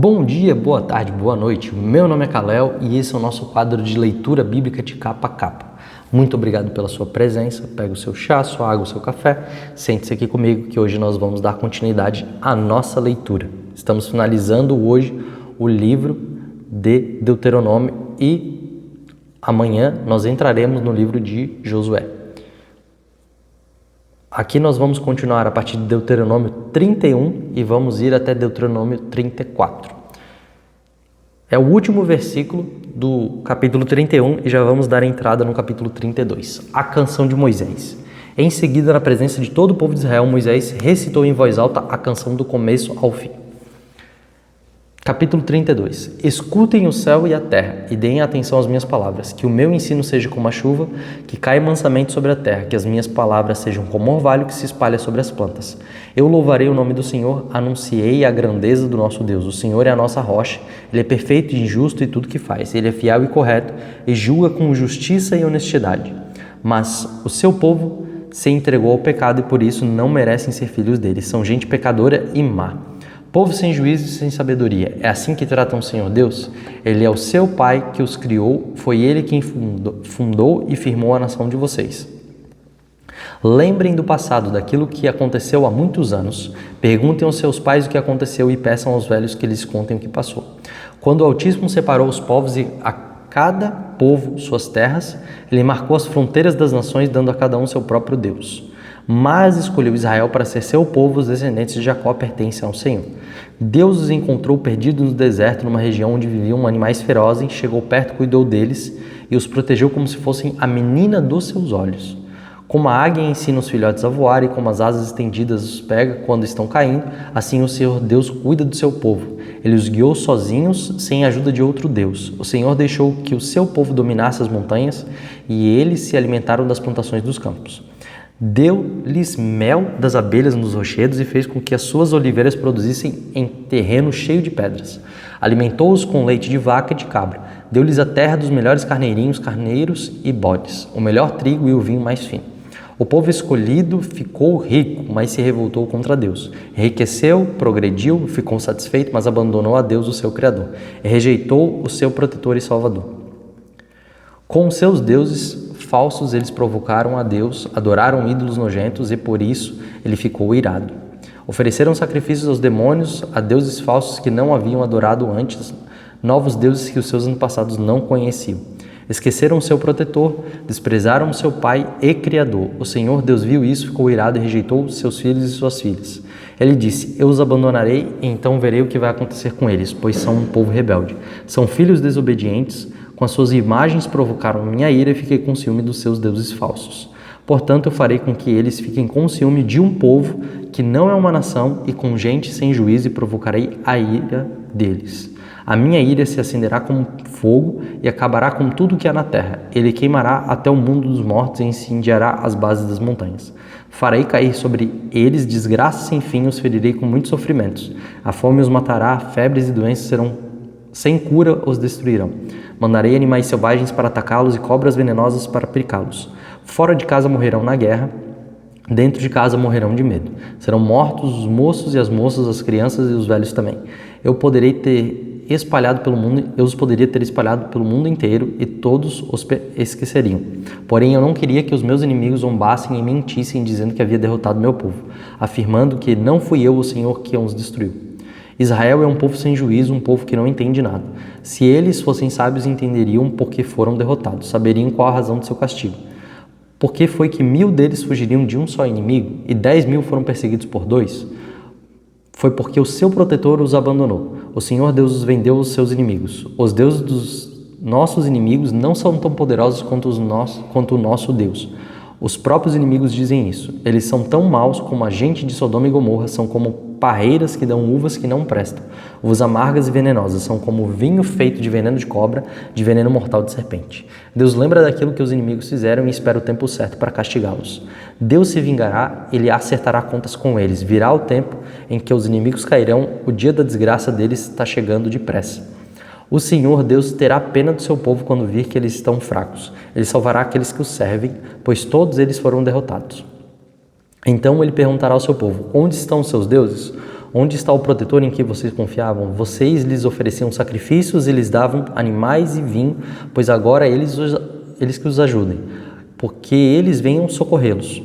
Bom dia, boa tarde, boa noite. Meu nome é Kalel e esse é o nosso quadro de leitura bíblica de capa a capa. Muito obrigado pela sua presença. Pega o seu chá, sua água, o seu café. Sente-se aqui comigo que hoje nós vamos dar continuidade à nossa leitura. Estamos finalizando hoje o livro de Deuteronômio e amanhã nós entraremos no livro de Josué. Aqui nós vamos continuar a partir de Deuteronômio 31 e vamos ir até Deuteronômio 34. É o último versículo do capítulo 31 e já vamos dar entrada no capítulo 32. A canção de Moisés. Em seguida, na presença de todo o povo de Israel, Moisés recitou em voz alta a canção do começo ao fim. Capítulo 32. Escutem o céu e a terra, e deem atenção às minhas palavras, que o meu ensino seja como a chuva, que cai mansamente sobre a terra, que as minhas palavras sejam como o orvalho que se espalha sobre as plantas. Eu louvarei o nome do Senhor, anunciei a grandeza do nosso Deus. O Senhor é a nossa rocha, Ele é perfeito e injusto em tudo que faz. Ele é fiel e correto, e julga com justiça e honestidade. Mas o seu povo se entregou ao pecado e por isso não merecem ser filhos dele. São gente pecadora e má. Povo sem juízo e sem sabedoria, é assim que tratam o Senhor Deus? Ele é o seu Pai que os criou, foi Ele quem fundou e firmou a nação de vocês. Lembrem do passado, daquilo que aconteceu há muitos anos. Perguntem aos seus pais o que aconteceu e peçam aos velhos que lhes contem o que passou. Quando o Altíssimo separou os povos e a cada povo suas terras, Ele marcou as fronteiras das nações, dando a cada um seu próprio Deus. Mas escolheu Israel para ser seu povo, os descendentes de Jacó pertencem ao Senhor. Deus os encontrou perdidos no deserto, numa região onde viviam animais ferozes, chegou perto, cuidou deles e os protegeu como se fossem a menina dos seus olhos. Como a águia ensina os filhotes a voar e como as asas estendidas os pega quando estão caindo, assim o Senhor Deus cuida do seu povo. Ele os guiou sozinhos, sem a ajuda de outro Deus. O Senhor deixou que o seu povo dominasse as montanhas e eles se alimentaram das plantações dos campos. Deu-lhes mel das abelhas nos rochedos e fez com que as suas oliveiras produzissem em terreno cheio de pedras. Alimentou-os com leite de vaca e de cabra. Deu-lhes a terra dos melhores carneirinhos, carneiros e bodes, o melhor trigo e o vinho mais fino. O povo escolhido ficou rico, mas se revoltou contra Deus. Enriqueceu, progrediu, ficou satisfeito, mas abandonou a Deus, o seu Criador. E rejeitou o seu protetor e salvador. Com os seus deuses falsos eles provocaram a Deus, adoraram ídolos nojentos e por isso ele ficou irado. Ofereceram sacrifícios aos demônios, a deuses falsos que não haviam adorado antes, novos deuses que os seus antepassados não conheciam. Esqueceram o seu protetor, desprezaram o seu pai e criador. O Senhor Deus viu isso, ficou irado e rejeitou seus filhos e suas filhas. Ele disse: eu os abandonarei e então verei o que vai acontecer com eles, pois são um povo rebelde. São filhos desobedientes, com as suas imagens provocaram minha ira e fiquei com ciúme dos seus deuses falsos. Portanto, eu farei com que eles fiquem com ciúme de um povo que não é uma nação e com gente sem juízo e provocarei a ira deles. A minha ira se acenderá como fogo e acabará com tudo que há na terra. Ele queimará até o mundo dos mortos e incendiará as bases das montanhas. Farei cair sobre eles desgraça sem fim, os ferirei com muitos sofrimentos. A fome os matará, febres e doenças serão sem cura os destruirão. Mandarei animais selvagens para atacá-los e cobras venenosas para picá-los. Fora de casa morrerão na guerra, dentro de casa morrerão de medo. Serão mortos os moços e as moças, as crianças e os velhos também. Eu os poderia ter espalhado pelo mundo inteiro e todos os esqueceriam. Porém, eu não queria que os meus inimigos zombassem e mentissem dizendo que havia derrotado meu povo, afirmando que não fui eu o Senhor que os destruiu. Israel é um povo sem juízo, um povo que não entende nada. Se eles fossem sábios, entenderiam por que foram derrotados, saberiam qual a razão do seu castigo. Por que foi que 1000 deles fugiriam de um só inimigo e 10.000 foram perseguidos por 2? Foi porque o seu protetor os abandonou. O Senhor Deus os vendeu aos seus inimigos. Os deuses dos nossos inimigos não são tão poderosos quanto o nosso Deus. Os próprios inimigos dizem isso. Eles são tão maus como a gente de Sodoma e Gomorra, são como parreiras que dão uvas que não prestam. Uvas amargas e venenosas, são como vinho feito de veneno de cobra, de veneno mortal de serpente. Deus lembra daquilo que os inimigos fizeram e espera o tempo certo para castigá-los. Deus se vingará, Ele acertará contas com eles. Virá o tempo em que os inimigos cairão, o dia da desgraça deles está chegando depressa. O Senhor Deus terá pena do seu povo quando vir que eles estão fracos. Ele salvará aqueles que o servem, pois todos eles foram derrotados. Então ele perguntará ao seu povo: onde estão os seus deuses? Onde está o protetor em que vocês confiavam? Vocês lhes ofereciam sacrifícios e lhes davam animais e vinho, pois agora eles que os ajudem, porque eles venham socorrê-los.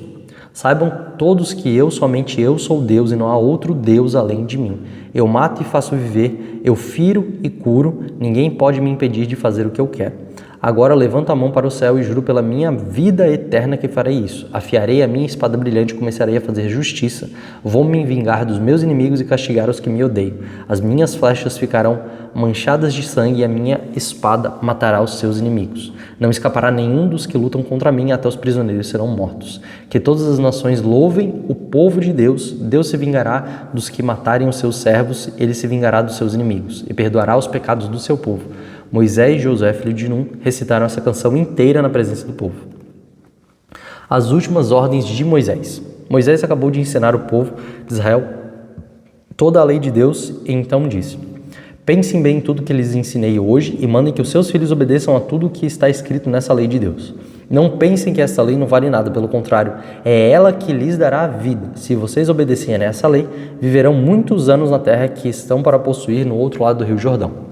Saibam todos que somente eu, sou Deus e não há outro Deus além de mim. Eu mato e faço viver, eu firo e curo, ninguém pode me impedir de fazer o que eu quero. Agora levanto a mão para o céu e juro pela minha vida eterna que farei isso. Afiarei a minha espada brilhante e começarei a fazer justiça. Vou me vingar dos meus inimigos e castigar os que me odeiam. As minhas flechas ficarão manchadas de sangue e a minha espada matará os seus inimigos. Não escapará nenhum dos que lutam contra mim, até os prisioneiros serão mortos. Que todas as nações louvem o povo de Deus. Deus se vingará dos que matarem os seus servos, ele se vingará dos seus inimigos e perdoará os pecados do seu povo. Moisés e Josué, filho de Nun, recitaram essa canção inteira na presença do povo. As últimas ordens de Moisés. Moisés acabou de ensinar o povo de Israel toda a lei de Deus e então disse: pensem bem em tudo que lhes ensinei hoje e mandem que os seus filhos obedeçam a tudo o que está escrito nessa lei de Deus. Não pensem que essa lei não vale nada, pelo contrário, é ela que lhes dará a vida. Se vocês obedecerem a essa lei, viverão muitos anos na terra que estão para possuir no outro lado do rio Jordão.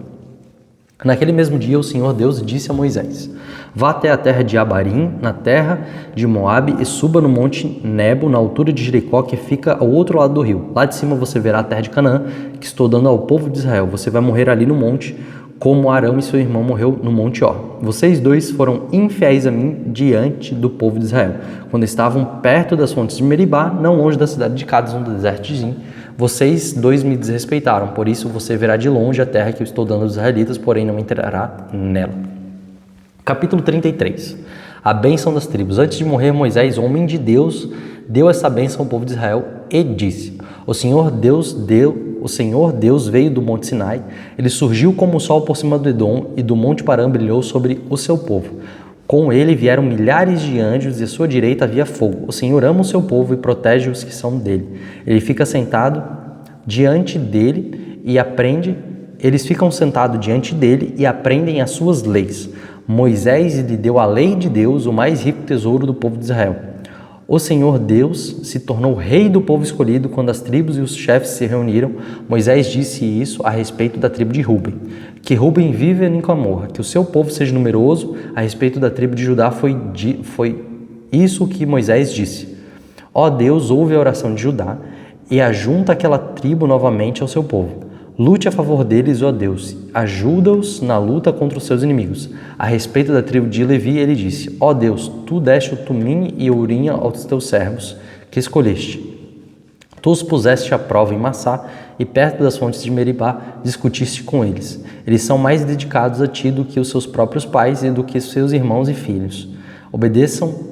Naquele mesmo dia, o Senhor Deus disse a Moisés: vá até a terra de Abarim, na terra de Moabe, e suba no monte Nebo, na altura de Jericó, que fica ao outro lado do rio. Lá de cima você verá a terra de Canaã, que estou dando ao povo de Israel. Você vai morrer ali no monte, como Arão e seu irmão morreu no monte Or. Vocês dois foram infiéis a mim diante do povo de Israel, quando estavam perto das fontes de Meribá, não longe da cidade de Cádiz, no deserto de Zin. Vocês dois me desrespeitaram, por isso você verá de longe a terra que eu estou dando aos israelitas, porém não entrará nela. Capítulo 33. A bênção das tribos. Antes de morrer, Moisés, homem de Deus, deu essa bênção ao povo de Israel e disse: O Senhor Deus veio do monte Sinai, ele surgiu como o sol por cima do Edom e do monte Parã brilhou sobre o seu povo. Com ele vieram milhares de anjos e à sua direita havia fogo. O Senhor ama o seu povo e protege os que são dele. Ele fica sentado diante dele e aprende. Eles ficam sentados diante dele e aprendem as suas leis. Moisés lhe deu a lei de Deus, o mais rico tesouro do povo de Israel. O Senhor Deus se tornou rei do povo escolhido quando as tribos e os chefes se reuniram. Moisés disse isso a respeito da tribo de Ruben: que Ruben vive em clamor, que o seu povo seja numeroso. A respeito da tribo de Judá foi isso que Moisés disse: ó Deus, ouve a oração de Judá e ajunta aquela tribo novamente ao seu povo. Lute a favor deles, ó Deus, ajuda-os na luta contra os seus inimigos. A respeito da tribo de Levi, ele disse: ó Deus, tu deste o Tumim e o Urim aos teus servos, que escolheste. Tu os puseste à prova em Massá, e perto das fontes de Meribá discutiste com eles. Eles são mais dedicados a ti do que os seus próprios pais e do que seus irmãos e filhos.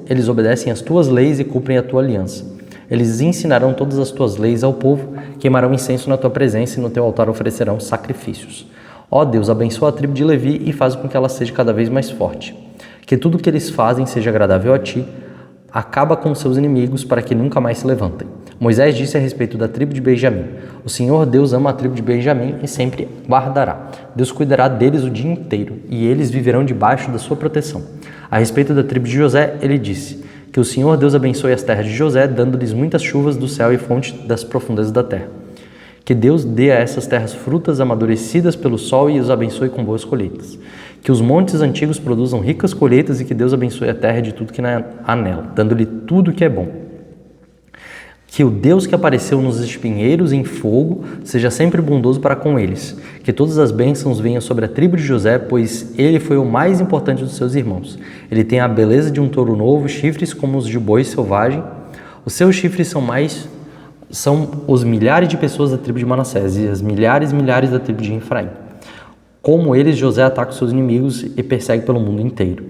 Eles obedecem às tuas leis e cumprem a tua aliança. Eles ensinarão todas as tuas leis ao povo, queimarão incenso na tua presença e no teu altar oferecerão sacrifícios. Ó Deus, abençoa a tribo de Levi e faz com que ela seja cada vez mais forte. Que tudo o que eles fazem seja agradável a ti. Acaba com seus inimigos para que nunca mais se levantem. Moisés disse a respeito da tribo de Benjamim: o Senhor Deus ama a tribo de Benjamim e sempre guardará. Deus cuidará deles o dia inteiro e eles viverão debaixo da sua proteção. A respeito da tribo de José, ele disse: que o Senhor Deus abençoe as terras de José, dando-lhes muitas chuvas do céu e fonte das profundezas da terra. Que Deus dê a essas terras frutas amadurecidas pelo sol e os abençoe com boas colheitas. Que os montes antigos produzam ricas colheitas e que Deus abençoe a terra de tudo que há nela, dando-lhe tudo que é bom. Que o Deus que apareceu nos espinheiros em fogo seja sempre bondoso para com eles. Que todas as bênçãos venham sobre a tribo de José, pois ele foi o mais importante dos seus irmãos. Ele tem a beleza de um touro novo, chifres como os de boi selvagem. Os seus chifres são os milhares de pessoas da tribo de Manassés e as milhares e milhares da tribo de Efraim. Como eles, José ataca os seus inimigos e persegue pelo mundo inteiro.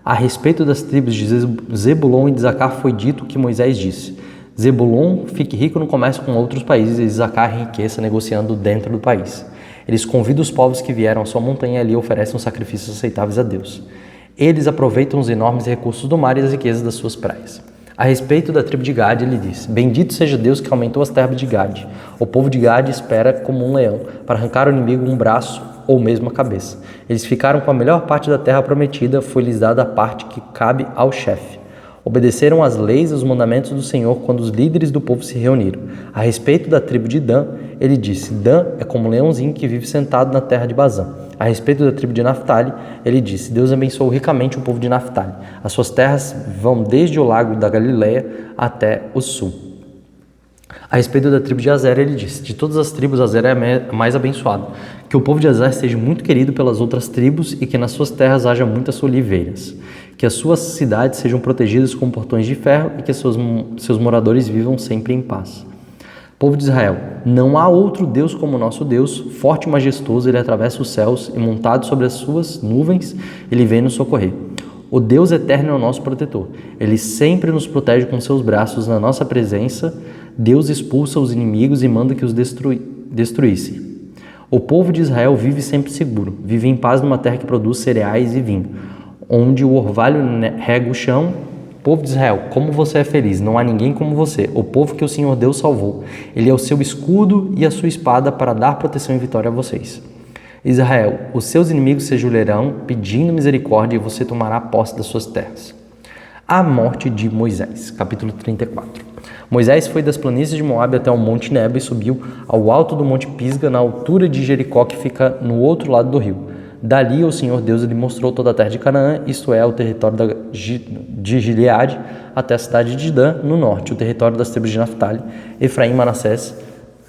A respeito das tribos de Zebulon e de Zacar foi dito o que Moisés disse: Zebulon fique rico no comércio com outros países e Zacar enriqueça negociando dentro do país. Eles convidam os povos que vieram à sua montanha e ali oferecem os sacrifícios aceitáveis a Deus. Eles aproveitam os enormes recursos do mar e as riquezas das suas praias. A respeito da tribo de Gade, ele diz: bendito seja Deus que aumentou as terras de Gade. O povo de Gade espera como um leão, para arrancar ao inimigo um braço ou mesmo a cabeça. Eles ficaram com a melhor parte da terra prometida, foi-lhes dada a parte que cabe ao chefe. Obedeceram às leis e os mandamentos do Senhor quando os líderes do povo se reuniram. A respeito da tribo de Dan, ele disse: Dan é como um leãozinho que vive sentado na terra de Bazã. A respeito da tribo de Naftali, ele disse: Deus abençoou ricamente o povo de Naftali. As suas terras vão desde o lago da Galileia até o sul. A respeito da tribo de Azer, ele disse: de todas as tribos, Azer é mais abençoado. Que o povo de Azer seja muito querido pelas outras tribos e que nas suas terras haja muitas oliveiras. Que as suas cidades sejam protegidas com portões de ferro e que seus moradores vivam sempre em paz. Povo de Israel, não há outro Deus como o nosso Deus, forte e majestoso, ele atravessa os céus e montado sobre as suas nuvens, ele vem nos socorrer. O Deus eterno é o nosso protetor. Ele sempre nos protege com seus braços na nossa presença. Deus expulsa os inimigos e manda que os destruísse. O povo de Israel vive sempre seguro, vive em paz numa terra que produz cereais e vinho, onde o orvalho rega o chão. Povo de Israel, como você é feliz, não há ninguém como você, o povo que o Senhor Deus salvou. Ele é o seu escudo e a sua espada para dar proteção e vitória a vocês. Israel, os seus inimigos se ajoelharão pedindo misericórdia e você tomará posse das suas terras. A morte de Moisés, capítulo 34. Moisés foi das planícies de Moabe até o monte Nebo e subiu ao alto do monte Pisga, na altura de Jericó, que fica no outro lado do rio. Dali o Senhor Deus lhe mostrou toda a terra de Canaã, isto é, o território de Gileade até a cidade de Dan, no norte, o território das tribos de Naftali, Efraim e Manassés,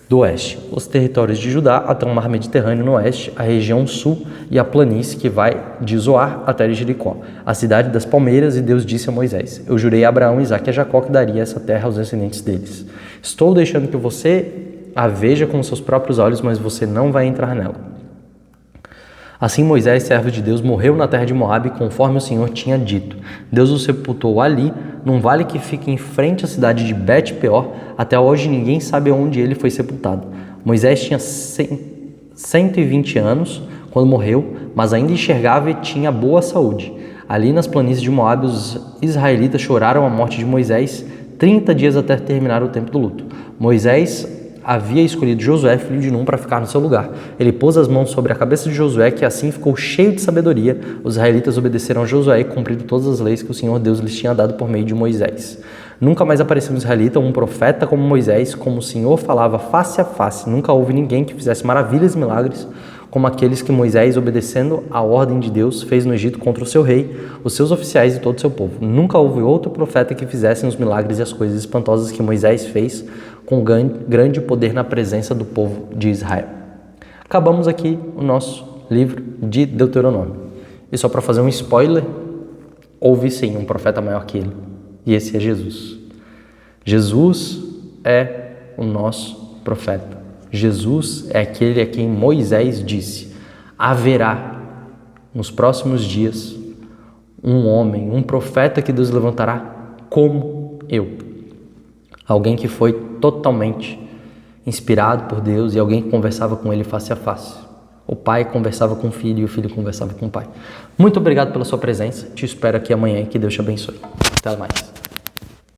do oeste, os territórios de Judá até o mar Mediterrâneo no oeste, a região sul e a planície que vai de Zoar até Jericó, a cidade das palmeiras, e Deus disse a Moisés: Eu jurei a Abraão, Isaque e a Jacó que daria essa terra aos descendentes deles. Estou deixando que você a veja com seus próprios olhos, mas você não vai entrar nela. Assim Moisés, servo de Deus, morreu na terra de Moabe, conforme o Senhor tinha dito. Deus o sepultou ali, num vale que fica em frente à cidade de Bet-peor. Até hoje ninguém sabe onde ele foi sepultado. Moisés tinha 120 anos quando morreu, mas ainda enxergava e tinha boa saúde. Ali nas planícies de Moabe, os israelitas choraram a morte de Moisés 30 dias até terminar o tempo do luto. Moisés havia escolhido Josué, filho de Num, para ficar no seu lugar. Ele pôs as mãos sobre a cabeça de Josué, que assim ficou cheio de sabedoria. Os israelitas obedeceram a Josué e cumpriram todas as leis que o Senhor Deus lhes tinha dado por meio de Moisés. Nunca mais apareceu um israelita, um profeta como Moisés, como o Senhor falava face a face. Nunca houve ninguém que fizesse maravilhas e milagres como aqueles que Moisés, obedecendo à ordem de Deus, fez no Egito contra o seu rei, os seus oficiais e todo o seu povo. Nunca houve outro profeta que fizesse os milagres e as coisas espantosas que Moisés fez, com grande poder na presença do povo de Israel. Acabamos aqui o nosso livro de Deuteronômio. E só para fazer um spoiler, houve sim um profeta maior que ele, e esse é Jesus. Jesus é o nosso profeta. Jesus é aquele a quem Moisés disse: haverá nos próximos dias um homem, um profeta que Deus levantará como eu. Alguém que foi totalmente inspirado por Deus e alguém que conversava com ele face a face. O pai conversava com o filho e o filho conversava com o pai. Muito obrigado pela sua presença. Te espero aqui amanhã e que Deus te abençoe. Até mais.